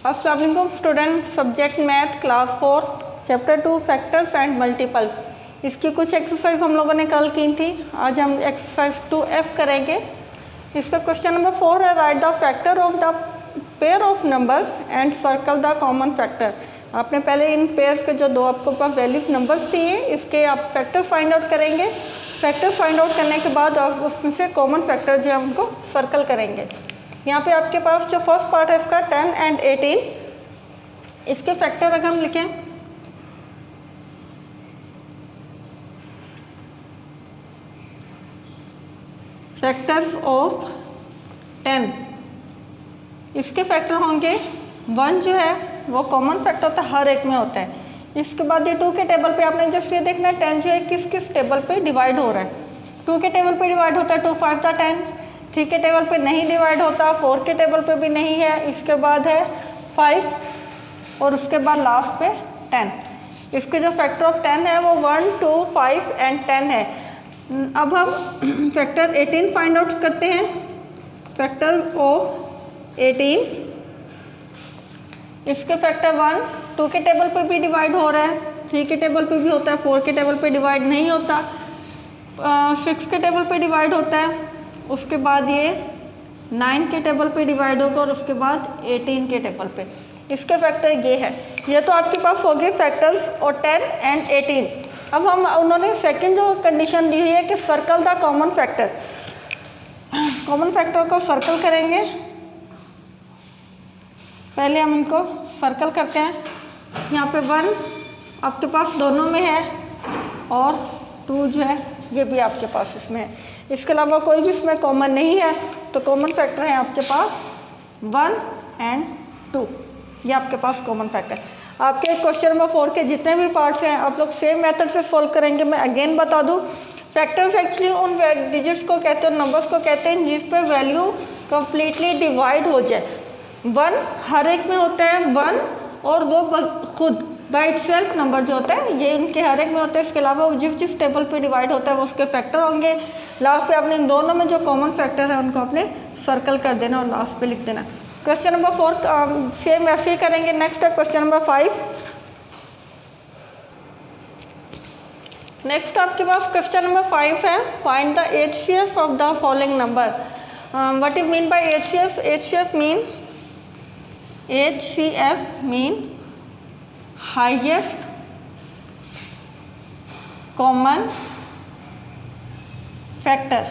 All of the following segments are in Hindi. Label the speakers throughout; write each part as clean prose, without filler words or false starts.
Speaker 1: अस्सलाम वालेकुम student, subject math class 4 chapter 2 factors and multiples. इसकी कुछ एक्सरसाइज हम लोगों ने कल की थी। आज हम एक्सरसाइज 2F करेंगे। इसका क्वेश्चन नंबर 4 है, right the factor of the pair of numbers and circle the common factor. आपने पहले इन पेयर्स के जो दो आपको पास वैल्यूज नंबर्स दिए इसके आप फैक्टर फाइंड आउट करेंगे। फैक्टर फाइंड आउट करने के बाद आप उसमें से कॉमन फैक्टर जो है उनको सर्कल करेंगे। यहाँ पे आपके पास जो फर्स्ट पार्ट है इसका 10 एंड 18, इसके फैक्टर अगर हम लिखें फैक्टर्स ऑफ 10, इसके फैक्टर होंगे 1 जो है वो कॉमन फैक्टर होता है, हर एक में होता है। इसके बाद ये 2 के टेबल पे आपने जस्ट ये देखना है 10 जो है किस किस टेबल पे डिवाइड हो रहा है। 2 के टेबल पे डिवाइड होता है 2 5 था 10, 3 के टेबल पे नहीं डिवाइड होता, 4 के टेबल पे भी नहीं है, इसके बाद है 5 और उसके बाद लास्ट पे 10। इसके जो फैक्टर ऑफ 10 है वो 1 2 5 एंड 10 है। अब हम फैक्टर 18 फाइंड आउट करते हैं। फैक्टर ऑफ 18, इसके फैक्टर 1 2 के टेबल पे भी डिवाइड हो रहा है, 3 के टेबल पे भी होता है, 4 के टेबल पे डिवाइड नहीं होता, 6 के टेबल पे डिवाइड होता है, उसके बाद ये 9 के टेबल पे डिवाइड होगा और उसके बाद 18 के टेबल पे। इसके फैक्टर ये है। ये तो आपके पास हो गए फैक्टर्स और 10 एंड 18। अब हम उन्होंने सेकंड जो कंडीशन दी हुई है कि circle the common factor, common factor को सर्कल करेंगे। पहले हम इनको सर्कल करते हैं। यहाँ पे 1 आपके पास दोनों में है और 2 जो है ये भी आपके पास इसमें है। इसके अलावा कोई भी इसमें कॉमन नहीं है, तो कॉमन फैक्टर है आपके पास 1 एंड 2, ये आपके पास कॉमन फैक्टर। आपके क्वेश्चन नंबर 4 के जितने भी पार्ट्स हैं आप लोग सेम मेथड से सॉल्व करेंगे। मैं अगेन बता दूं, फैक्टर्स एक्चुअली उन डिजिट्स को कहते हैं, नंबर्स को कहते हैं जिस पे वैल्यू कंप्लीटली डिवाइड हो जाए। 1 हर एक में होता है 1 और वो खुद बाई इटसेल्फ नंबर जो होता है ये उनके हर एक में होता है। इसके अलावा वो जिस जिस टेबल पे डिवाइड होता है वो उसके फैक्टर होंगे। लास्ट पे आपने इन दोनों में जो कॉमन फैक्टर है उनको आपने सर्कल कर देना और लास्ट पे लिख देना। क्वेश्चन नंबर 4 सेम ऐसे ही करेंगे। नेक्स्ट है क्वेश्चन नंबर 5। नेक्स्ट आपके पास क्वेश्चन नंबर 5 है, find the HCF of the following number. What you mean by HCF? HCF mean highest common factor,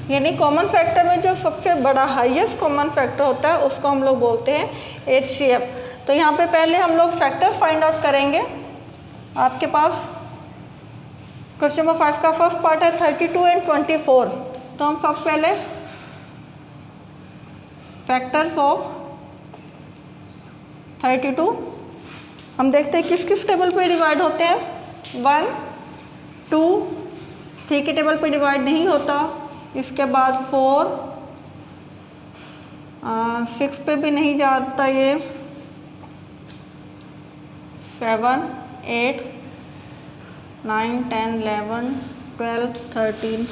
Speaker 1: यानी कॉमन फैक्टर में जो सबसे बड़ा हाईएस्ट कॉमन फैक्टर होता है उसको हम लोग बोलते हैं HCF। तो यहाँ पे पहले हम लोग फैक्टर फाइंड आउट करेंगे। आपके पास क्वेश्चन नंबर 5 का फर्स्ट पार्ट है 32 एंड 24। तो हम सबसे पहले फैक्टर्स ऑफ 32 हम देखते हैं किस किस टेबल पे डिवाइड होते हैं। 1 2 3 के टेबल पे डिवाइड नहीं होता, इसके बाद 4 6 पे भी नहीं जाता, ये 7 8 9 10 11 12 13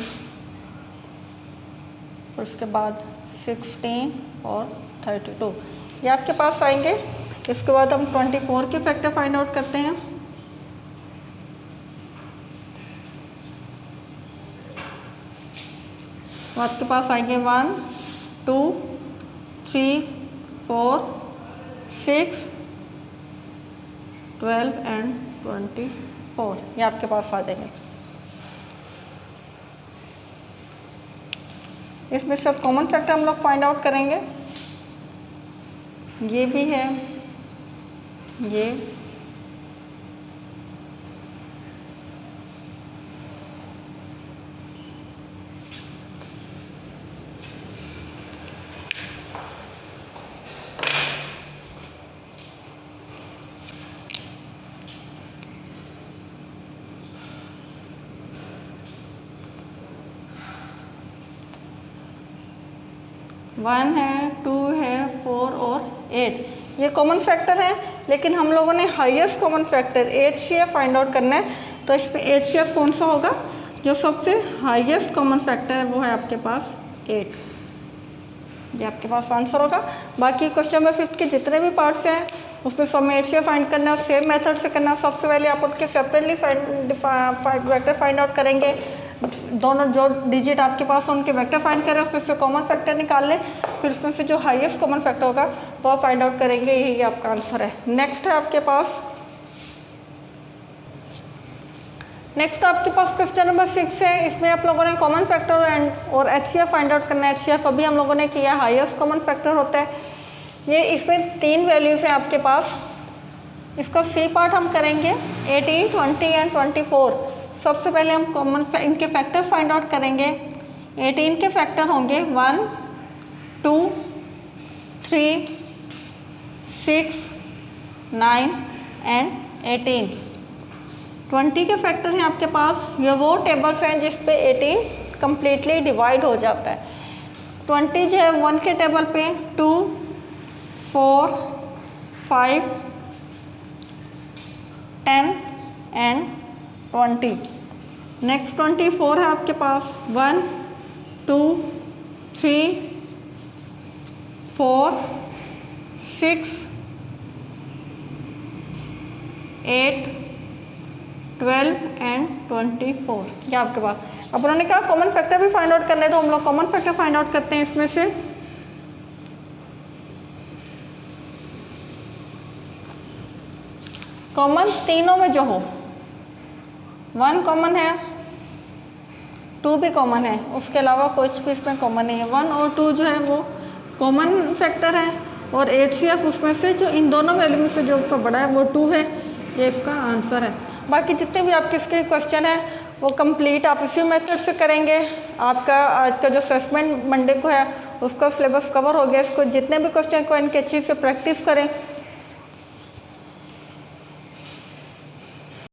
Speaker 1: और उसके बाद 16 और 32 ये आपके पास आएंगे। इसके बाद हम 24 के फैक्टर फाइंड आउट करते हैं। आपके पास आएंगे 1 2 3 4 6 12 एंड 24 ये आपके पास आ जाएंगे। इसमें सब कॉमन फैक्टर हम लोग फाइंड आउट करेंगे। ये भी है, ये वन है, 2 है, 4 और 8 ये कॉमन फैक्टर है। लेकिन हम लोगों ने highest common factor HCF find out करना है। तो इस पर HCF कौन सा होगा? जो सबसे हाईएस्ट कॉमन फैक्टर है वो है आपके पास 8। ये आपके पास आंसर होगा। बाकी क्वेश्चन नंबर 5 के जितने भी पार्ट्स हैं उसमें सब में एशिया फाइंड करना है, सेम मेथड से करना है। सबसे पहले आप उनके सेपरेटली वेक्टर फाइंड आउट करेंगे, दोनों जो डिजिट आपके पास उनके वेक्टर फाइंड करें, उसमें से कॉमन फैक्टर निकाल लें, फिर उसमें से जो हाईएस्ट कॉमन फैक्टर होगा वो आप फाइंड आउट करेंगे। यही आपका आंसर है। नेक्स्ट है आपके पास क्वेश्चन नंबर 6 है। इसमें आप लोगों ने कॉमन फैक्टर और एचसीएफ फाइंड आउट करना है। एचसीएफ अभी हम लोगों ने किया, हाईएस्ट कॉमन फैक्टर होता है ये। इसमें 3 वैल्यूज़ हैं आपके पास। इसका सी पार्ट हम करेंगे 18, 20 एंड 24। सबसे पहले हम इनके फैक्टर्स फाइंड आउट करेंगे। 18 के फैक्टर होंगे 1, 2, 3, 6, 9 एंड 18। 20 के फैक्टर हैं आपके पास, ये वो टेबल्स हैं जिस पे 18 कम्प्लीटली डिवाइड हो जाता है। 20 जो है 1 के टेबल पे 2, 4, 5, 10 एंड 20। नेक्स्ट 24 है आपके पास 1, 2, 3, 4, 6, 8, 12 एंड 24। ये आपके पास। अब उन्होंने कहा कॉमन फैक्टर भी फाइंड आउट करने, तो हम लोग कॉमन फैक्टर फाइंड आउट करते हैं। इसमें से कॉमन तीनों में जो हो, 1 कॉमन है, 2 भी कॉमन है, उसके अलावा कुछ भी इसमें कॉमन नहीं है। 1 और 2 जो है वो कॉमन फैक्टर है, और एचसीएफ उसमें से जो इन दोनों वैल्यू में से जो सबसे बड़ा है वो 2 है। ये इसका आंसर है। बाकी जितने भी आपके इसके क्वेश्चन है वो कंप्लीट आप इसी मेथड से करेंगे। आपका आज का जो असेसमेंट मंडे को है उसका सिलेबस कवर हो गया। इसको जितने भी क्वेश्चन को इनके अच्छे से प्रैक्टिस करें।